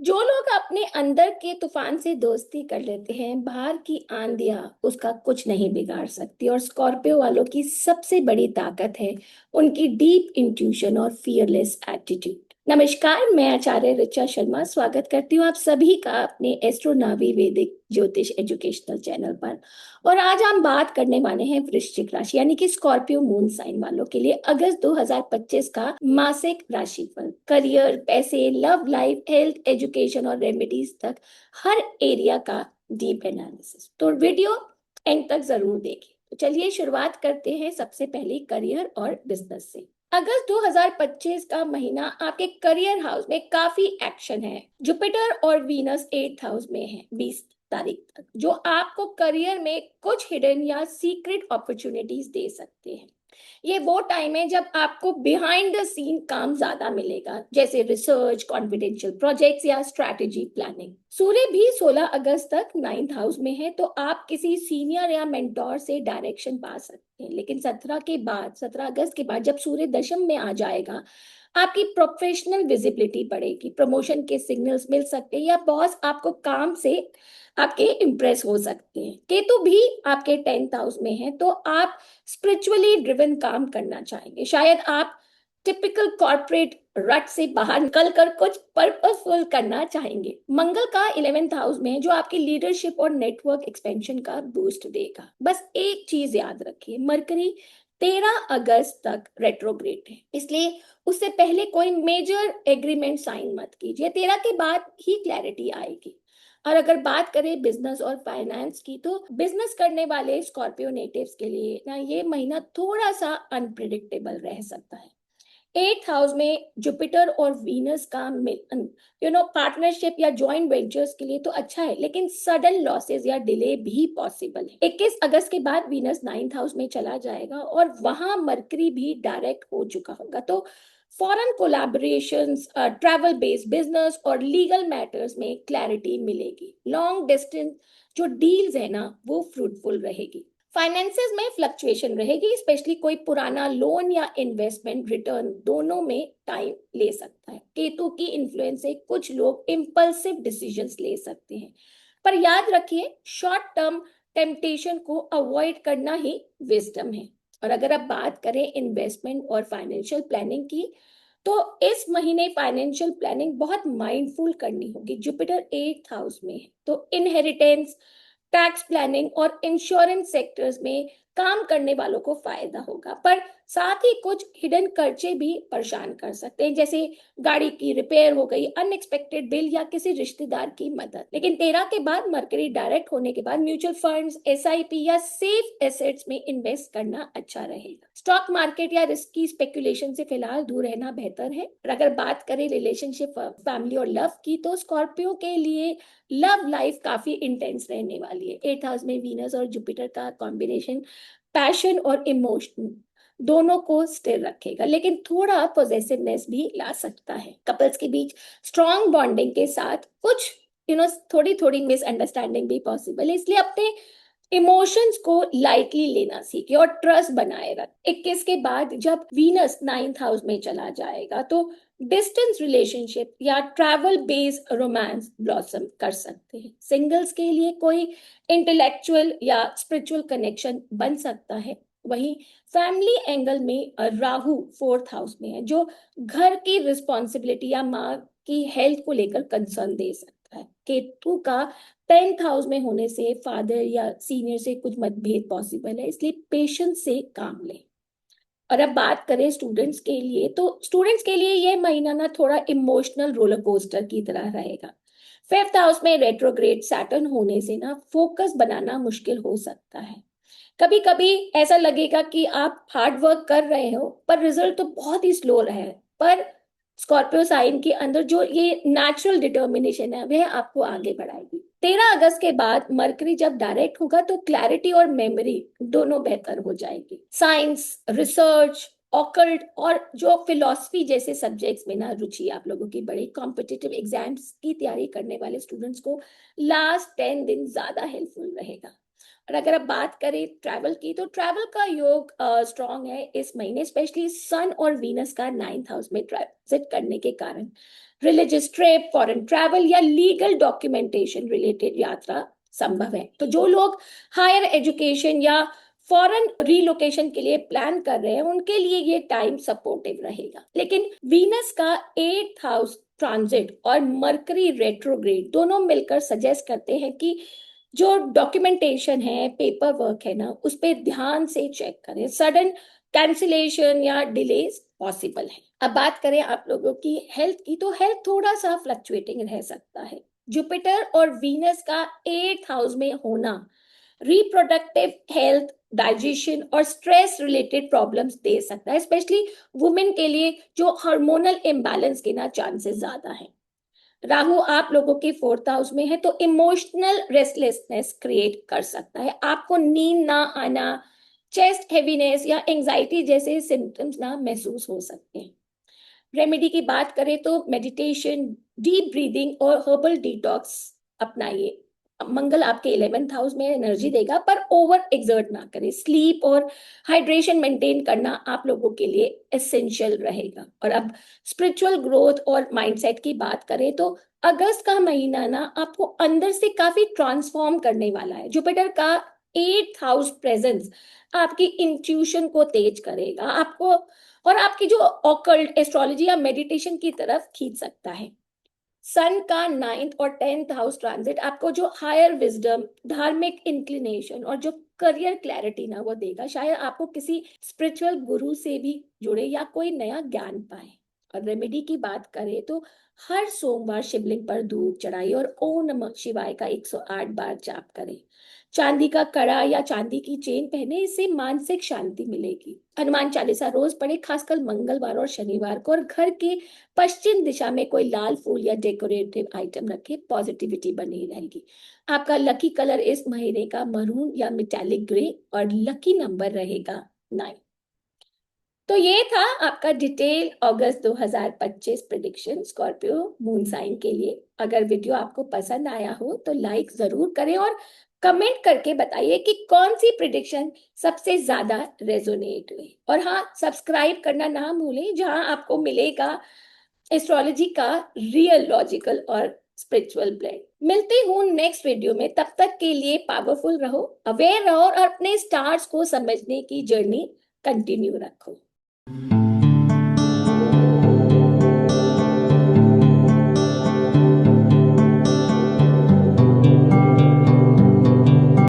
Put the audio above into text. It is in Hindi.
जो लोग अपने अंदर के तूफान से दोस्ती कर लेते हैं, बाहर की आंधियां उसका कुछ नहीं बिगाड़ सकती। और स्कॉर्पियो वालों की सबसे बड़ी ताकत है उनकी डीप इंट्यूशन और फियरलेस एटीट्यूड। नमस्कार, मैं आचार्य ऋचा शर्मा स्वागत करती हूँ आप सभी का अपने एस्ट्रोनॉमी वैदिक ज्योतिष एजुकेशनल चैनल पर। और आज हम बात करने वाले हैं वृश्चिक राशि यानी कि स्कॉर्पियो मून साइन वालों के लिए अगस्त 2025 का मासिक राशिफल। करियर, पैसे, लव लाइफ, हेल्थ, एजुकेशन और रेमेडीज तक हर एरिया का डीप एनालिसिस। तो वीडियो एंड तक जरूर देखें। तो चलिए शुरुआत करते हैं सबसे पहले करियर और बिजनेस से। अगस्त 2025 का महीना आपके करियर हाउस में काफी एक्शन है। जुपिटर और वीनस 8th हाउस में है 20 तारीख तक, जो आपको करियर में कुछ हिडन या सीक्रेट अपॉर्चुनिटीज दे सकते हैं। ये वो टाइम है जब आपको बिहाइंड द सीन काम ज्यादा मिलेगा, जैसे रिसर्च, कॉन्फिडेंशियल प्रोजेक्ट्स या स्ट्रैटेजी प्लानिंग। सूर्य भी 16 अगस्त तक 9th हाउस में है, तो आप किसी सीनियर या मेंटोर से डायरेक्शन पा सकते हैं। लेकिन 17 अगस्त के बाद जब सूर्य दशम में आ जाएगा, आपकी प्रोफेशनल विजिबिलिटी बढ़ेगी, प्रमोशन के सिग्नल्स मिल सकते हैं या बॉस आपको काम से आपके इम्प्रेस हो सकते हैं। केतु भी आपके 10th हाउस में है, तो आप स्पिरिचुअली ड्रिवन काम करना चाहेंगे। शायद आप टिपिकल कॉर्पोरेट रट से बाहर निकल कर कुछ पर्पसफुल करना चाहेंगे। मंगल का 11th हाउस में है, जो आपकी लीडरशिप और नेटवर्क एक्सपेंशन का बूस्ट देगा। बस एक चीज याद रखिए, मरकरी 13 अगस्त तक रेट्रोग्रेड है, इसलिए उससे पहले कोई मेजर एग्रीमेंट साइन मत कीजिए। 13 के बाद ही क्लैरिटी आएगी। और अगर बात करें बिजनेस और फाइनेंस की, तो बिजनेस करने वाले स्कॉर्पियो नेटिव्स के लिए ना ये महीना थोड़ा सा अनप्रिडिक्टेबल रह सकता है। 8th हाउस में जुपिटर और वीनस का पार्टनरशिप या जॉइंट वेंचर्स के लिए तो अच्छा है, लेकिन सडन लॉसेस या डिले भी पॉसिबल है। 21 अगस्त के बाद वीनस 9th हाउस में चला जाएगा और वहां मरकरी भी डायरेक्ट हो चुका होगा, तो foreign collaborations, travel based business और लीगल मैटर्स में क्लैरिटी मिलेगी। लॉन्ग डिस्टेंस जो डील्स है ना, वो फ्रूटफुल रहेगी। फाइनेंसेस में फ्लक्चुएशन रहेगी, स्पेशली कोई पुराना लोन या इन्वेस्टमेंट रिटर्न दोनों में टाइम ले सकता है। केतु की इन्फ्लुएंस से कुछ लोग इम्पल्सिव डिसीजंस ले सकते हैं, पर याद रखिए शॉर्ट टर्म टेम्पटेशन को अवॉइड करना ही विजडम है। और अगर आप बात करें इन्वेस्टमेंट और फाइनेंशियल प्लानिंग की, तो इस महीने फाइनेंशियल प्लानिंग बहुत माइंडफुल करनी होगी। जुपिटर 8th हाउस में है, तो इनहेरिटेंस, टैक्स प्लानिंग और इंश्योरेंस सेक्टर्स में काम करने वालों को फायदा होगा, पर साथ ही कुछ हिडन खर्चे भी परेशान कर सकते हैं, जैसे गाड़ी की रिपेयर हो गई, अनएक्सपेक्टेड बिल या किसी रिश्तेदार की मदद। लेकिन 13 के बाद मरकरी डायरेक्ट होने के बाद म्यूचुअल फंड्स, एसआईपी या सेफ एसेट्स में इन्वेस्ट करना अच्छा रहेगा। स्टॉक मार्केट या रिस्की स्पेकुलेशन से फिलहाल दूर रहना बेहतर है। और अगर बात करें रिलेशनशिप, फैमिली और लव की, तो स्कॉर्पियो के लिए लव लाइफ काफी इंटेंस रहने वाली है। 8th हाउस में वीनस और जुपिटर का कॉम्बिनेशन पैशन और इमोशन दोनों को स्थिर रखेगा, लेकिन थोड़ा पॉजेसिवनेस भी ला सकता है। कपल्स के बीच स्ट्रॉन्ग बॉन्डिंग के साथ कुछ थोड़ी थोड़ी मिसअंडरस्टैंडिंग भी पॉसिबल है, इसलिए अपने इमोशंस को लाइटली लेना सीखे और ट्रस्ट बनाए रख। 21 के बाद जब वीनस 9th हाउस में चला जाएगा, तो डिस्टेंस रिलेशनशिप या ट्रैवल बेस्ड रोमांस ब्लॉसम कर सकते हैं। सिंगल्स के लिए कोई इंटेलेक्चुअल या स्पिरिचुअल कनेक्शन बन सकता है। वहीं फैमिली एंगल में राहु 4th हाउस में है, जो घर की रिस्पॉन्सिबिलिटी या माँ की हेल्थ को लेकर कंसर्न दे सकता है। केतु का 10th हाउस में होने से फादर या सीनियर से कुछ मतभेद पॉसिबल है, इसलिए पेशेंस से काम लें। और अब बात करें स्टूडेंट्स के लिए, तो स्टूडेंट्स के लिए यह महीना ना थोड़ा इमोशनल रोलर कोस्टर की तरह रहेगा। 5th हाउस में रेट्रोग्रेड सैटर्न होने से ना फोकस बनाना मुश्किल हो सकता है। कभी कभी ऐसा लगेगा कि आप हार्ड वर्क कर रहे हो, पर रिजल्ट तो बहुत ही स्लो रहा है। पर स्कॉर्पियो साइन के अंदर जो ये नेचुरल डिटर्मिनेशन है, वह आपको आगे बढ़ाएगी। 13 अगस्त के बाद मरकरी जब डायरेक्ट होगा, तो क्लैरिटी और मेमोरी दोनों बेहतर हो जाएगी। साइंस, रिसर्च, ऑकल्ट और जो फिलॉसफी जैसे सब्जेक्ट्स में ना रुचि आप लोगों की बड़ी, कॉम्पिटिटिव एग्जाम्स की तैयारी करने वाले स्टूडेंट्स को लास्ट 10 दिन ज्यादा हेल्पफुल रहेगा। और अगर आप बात करें ट्रैवल की, तो ट्रैवल का योग स्ट्रांग है इस महीने, स्पेशली सन और वीनस का 9th हाउस में ट्रांजिट करने के कारण रिलीजियस ट्रिप, फॉरेन ट्रैवल या लीगल डॉक्यूमेंटेशन रिलेटेड यात्रा संभव है। तो जो लोग हायर एजुकेशन या फॉरेन रीलोकेशन के लिए प्लान कर रहे हैं, उनके लिए ये टाइम सपोर्टिव रहेगा। लेकिन वीनस का 8th हाउस ट्रांजिट और मरकरी रेट्रोग्रेड दोनों मिलकर सजेस्ट करते हैं कि जो डॉक्यूमेंटेशन है, पेपर वर्क है ना, उस पर ध्यान से चेक करें। सडन कैंसिलेशन या डिलेज पॉसिबल है। अब बात करें आप लोगों की हेल्थ की, तो हेल्थ थोड़ा सा फ्लक्चुएटिंग रह सकता है। जुपिटर और वीनस का 8th हाउस में होना रिप्रोडक्टिव हेल्थ, डाइजेशन और स्ट्रेस रिलेटेड प्रॉब्लम्स दे सकता है, स्पेशली वुमेन के लिए जो हार्मोनल इम्बैलेंस के ना चांसेस ज्यादा है। राहु आप लोगों के 4th हाउस में है, तो इमोशनल रेस्टलेसनेस क्रिएट कर सकता है। आपको नींद ना आना, चेस्ट हेवीनेस या एंजाइटी जैसे सिम्टम्स ना महसूस हो सकते हैं। रेमेडी की बात करें तो मेडिटेशन, डीप ब्रीदिंग और हर्बल डिटॉक्स अपनाइए। मंगल आपके 11th हाउस में एनर्जी देगा, पर ओवर एक्सर्ट ना करें। स्लीप और हाइड्रेशन मेंटेन करना आप लोगों के लिए एसेंशियल रहेगा। और अब स्पिरिचुअल ग्रोथ और माइंडसेट की बात करें तो अगस्त का महीना ना आपको अंदर से काफी ट्रांसफॉर्म करने वाला है। जुपिटर का 8th हाउस प्रेजेंस आपकी इंट्यूशन को तेज करेगा, आपको और आपकी जो ऑकल्ट, एस्ट्रोलॉजी या मेडिटेशन की तरफ खींच सकता है। सन का 9th और 10th हाउस ट्रांजिट आपको जो हायर विजडम, धार्मिक इंक्लिनेशन और जो करियर क्लैरिटी ना वो देगा। शायद आपको किसी स्पिरिचुअल गुरु से भी जुड़े या कोई नया ज्ञान पाए। और रेमेडी की बात करें तो हर सोमवार शिवलिंग पर धूप चढ़ाइए और ओम नमः शिवाय का 108 बार जाप करें। चांदी का कड़ा या चांदी की चेन पहने, इससे मानसिक शांति मिलेगी। हनुमान चालीसा रोज पढ़े, खासकर मंगलवार और शनिवार को। और घर के पश्चिम दिशा में कोई लाल फूल या डेकोरेटिव आइटम रखे, पॉजिटिविटी बनी रहेगी। आपका लकी कलर इस महीने का मरून या मेटालिक ग्रे और लकी नंबर रहेगा 9। तो ये था आपका डिटेल अगस्त 2025 प्रिडिक्शन स्कॉर्पियो मून साइन के लिए। अगर वीडियो आपको पसंद आया हो तो लाइक जरूर करें और कमेंट करके बताइए कि कौन सी प्रिडिक्शन सबसे ज्यादा रेजोनेट हुई। और हाँ, सब्सक्राइब करना ना भूलें, जहां आपको मिलेगा एस्ट्रोलॉजी का रियल, लॉजिकल और स्पिरिचुअल ब्लेंड। मिलते हूँ नेक्स्ट वीडियो में, तब तक के लिए पावरफुल रहो, अवेयर रहो और अपने स्टार्स को समझने की जर्नी कंटिन्यू रखो।